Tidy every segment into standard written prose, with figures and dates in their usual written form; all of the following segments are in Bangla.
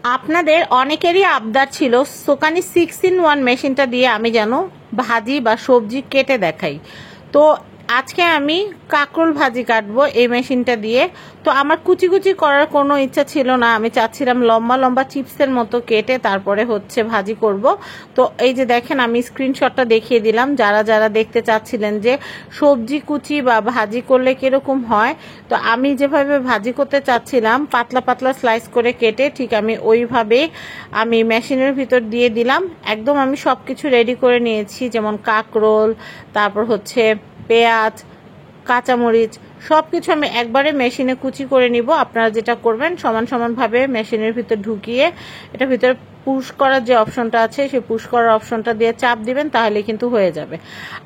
আপনাদের অনেকেরই আবদার ছিল সোকানি 6-in-1 মেশিনটা দিয়ে আমি যেন ভাজি বা সবজি কেটে দেখাই। তো আজকে আমি কাঁকরোল ভাজি কাটবো এই মেশিনটা দিয়ে। তো আমার কুচি কুচি করার কোনো ইচ্ছা ছিল না, আমি চাচ্ছিলাম লম্বা লম্বা চিপসের মতো কেটে তারপরে হচ্ছে ভাজি করব। তো এই যে দেখেন আমি স্ক্রিনশটটা দেখিয়ে দিলাম, যারা যারা দেখতে চাচ্ছিলেন যে সবজি কুচি বা ভাজি করলে কিরকম হয়। তো আমি যেভাবে ভাজি করতে চাচ্ছিলাম পাতলা পাতলা স্লাইস করে কেটে ঠিক আমি ওইভাবে আমি মেশিনের ভিতর দিয়ে দিলাম। একদম আমি সব কিছু রেডি করে নিয়েছি, যেমন কাঁকরোল, তারপর হচ্ছে পেঁয়াজ, কাঁচামরিচ, সব কিছু আমি একবারে মেশিনে কুচি করে নিব। আপনারা যেটা করবেন সমান সমানভাবে মেশিনের ভিতর ঢুকিয়ে এটা ভিতরে পুশ করার যে অপশনটা আছে সেই পুশ করার অপশনটা দিয়ে চাপ দিবেন, তাহলে কিন্তু হয়ে যাবে।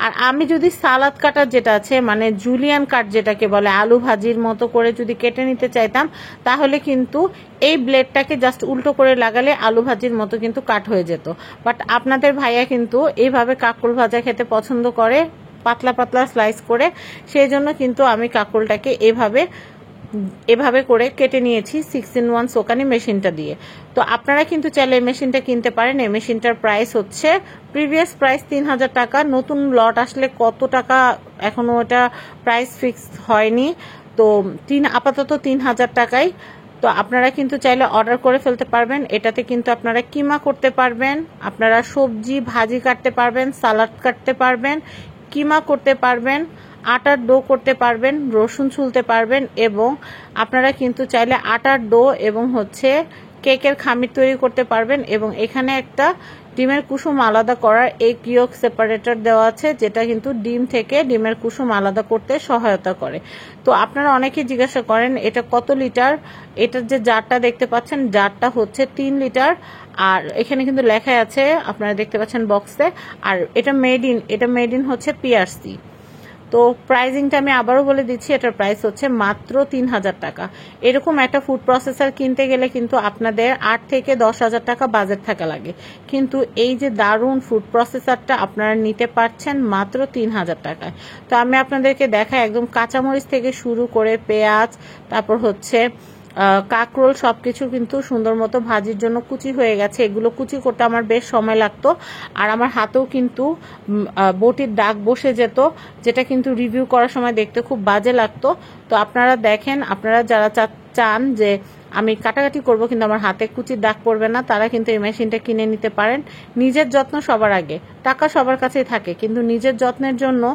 আর আমি যদি সালাদ কাটার যেটা আছে মানে জুলিয়ান কাট যেটাকে বলে, আলু ভাজির মতো করে যদি কেটে নিতে চাইতাম তাহলে কিন্তু এই ব্লেডটাকে জাস্ট উল্টো করে লাগালে আলু ভাজির মতো কিন্তু কাট হয়ে যেত। বাট আপনাদের ভাইয়া কিন্তু এইভাবে কাঁকরোল ভাজা খেতে পছন্দ করে, পাতলা পাতলা স্লাইস করে, সেই জন্য কিন্তু আমি কাঁকরোলটাকে এভাবে করে কেটে নিয়েছি 6-in-1 সোকানি মেশিনটা দিয়ে। তো আপনারা কিন্তু চাইলে এই মেশিনটা কিনতে পারেন। এই মেশিনটার প্রাইস হচ্ছে প্রিভিয়াস প্রাইস 3000 টাকা। নতুন লট আসলে কত টাকা এখনো ওটা প্রাইস ফিক্সড হয়নি। তো আপাতত 3000 টাকায়। তো আপনারা কিন্তু চাইলে অর্ডার করে ফেলতে পারবেন। এটাতে কিন্তু আপনারা কিমা করতে পারবেন, আপনারা সবজি ভাজি কাটতে পারবেন, সালাদ কাটতে পারবেন, কিমা করতে পারবেন, আটার ডো করতে পারবেন, রসুন ছুলতে পারবেন, এবং আপনারা কিন্তু চাইলে আটার ডো এবং হচ্ছে কেকের খামির তৈরি করতে পারবেন। এবং এখানে একটা ডিমের কুসুম আলাদা করার এগ ইয়ক সেপারেটর দেওয়া আছে, যেটা কিন্তু ডিম থেকে ডিমের কুসুম আলাদা করতে সহায়তা করে। তো আপনারা অনেকে জিজ্ঞাসা করেন এটা কত লিটার। এটার যে জারটা দেখতে পাচ্ছেন, জারটা হচ্ছে 3 লিটার। আর এখানে কিন্তু লেখা আছে, আপনারা দেখতে পাচ্ছেন বক্সে। আর এটা মেড ইন হচ্ছে পিআরসি। তো প্রাইজিংটা আমি আবারও বলে দিচ্ছি, এটার প্রাইস হচ্ছে মাত্র 3000 টাকা। এরকম একটা ফুড প্রসেসর কিনতে গেলে কিন্তু আপনাদের 8 থেকে 10,000 টাকা বাজেট থাকা লাগে, কিন্তু এই যে দারুণ ফুড প্রসেসরটা আপনারা নিতে পারছেন মাত্র 3000 টাকায়। তো আমি আপনাদেরকে দেখাই, একদম কাঁচামরিচ থেকে শুরু করে পেঁয়াজ, তারপর হচ্ছে কাঁকরোল, সবকিছু কিন্তু সুন্দর মতো ভাজির জন্য কুচি হয়ে গেছে। এগুলো কুচি করতে আমার বেশ সময় লাগতো, আর আমার হাতেও কিন্তু বটির দাগ বসে যেত, যেটা কিন্তু রিভিউ করার সময় দেখতে খুব বাজে লাগতো। তো আপনারা দেখেন, আপনারা যারা চান যে আমি কাটাকাটি করব কিন্তু আমার হাতে কুচির দাগ পড়বে না, তারা কিন্তু এই মেশিনটা কিনে নিতে পারেন। নিজের যত্ন সবার আগে, টাকা সবার কাছেই থাকে, কিন্তু নিজের যত্নের জন্য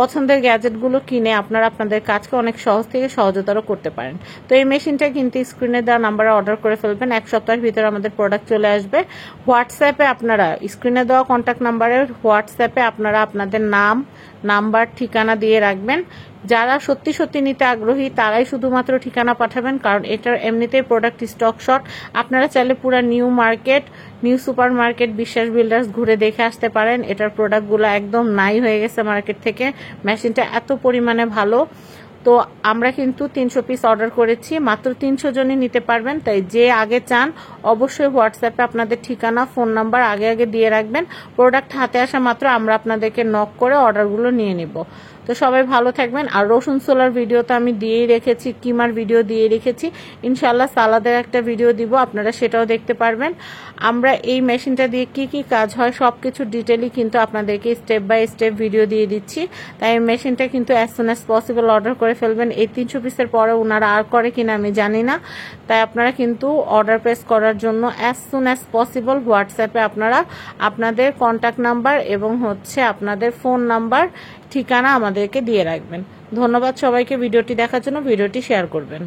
পছন্দের গ্যাজেটগুলো কিনে আপনারা আপনাদের কাজকে অনেক সহজ থেকে সহজতর করতে পারেন। তো এই মেশিনটা কিন্তু স্ক্রিনে দেওয়া নাম্বারে অর্ডার করে ফেলবেন, 1 সপ্তাহের ভিতরে আমাদের প্রোডাক্ট চলে আসবে। হোয়াটসঅ্যাপে আপনারা স্ক্রিনে দেওয়া কন্ট্যাক্ট নাম্বারের হোয়াটসঅ্যাপে আপনারা আপনাদের নাম, নাম্বার, ঠিকানা দিয়ে রাখবেন। যারা সত্যি সত্যি নিতে আগ্রহী তারাই শুধুমাত্র ঠিকানা পাঠাবেন, কারণ এটার এমনিতেই প্রোডাক্ট স্টক শর্ট। আপনারা চাইলে পুরো new market, new super market, বিশ্বাস বিল্ডার্স ঘুরে দেখে আসতে পারেন। এটার প্রোডাক্টগুলো একদম নাই হয়ে গেছে মার্কেট থেকে। মেশিনটা এত পরিমাণে ভালো। তো আমরা কিন্তু 300 পিস অর্ডার করেছি, মাত্র 300 জনই নিতে পারবেন। তাই যে আগে চান অবশ্যই হোয়াটসঅ্যাপে আপনাদের ঠিকানা, ফোন নাম্বার আগে আগে দিয়ে রাখবেন। প্রোডাক্ট হাতে আসা মাত্র আমরা আপনাদেরকে নক করে অর্ডারগুলো নিয়ে নিব। তো সবাই ভালো থাকবেন। আর রসুন ছোলার ভিডিও তো আমি দিয়েই রেখেছি, কিমার ভিডিও দিয়ে রেখেছি, ইনশাল্লাহ সালাদের একটা ভিডিও দিব, আপনারা সেটাও দেখতে পারবেন। আমরা এই মেশিনটা দিয়ে কি কি কাজ হয় সবকিছু ডিটেইলি কিন্তু আপনাদেরকে স্টেপ বাই স্টেপ ভিডিও দিয়ে দিচ্ছি। তাই এই মেশিনটা কিন্তু as soon as possible order করে ফেলবেন। এই 300 পিসের পরে ওনারা আর করে কিনা আমি জানি না, তাই আপনারা কিন্তু অর্ডার প্লেস করার জন্য অ্যাজ সুন অ্যাজ পসিবল হোয়াটসঅ্যাপে আপনারা আপনাদের কন্ট্যাক্ট নাম্বার এবং হচ্ছে আপনাদের ফোন নাম্বার, ঠিকানা আমাদেরকে দিয়ে রাখবেন। ধন্যবাদ সবাইকে ভিডিওটি দেখার জন্য। ভিডিওটি শেয়ার করবেন।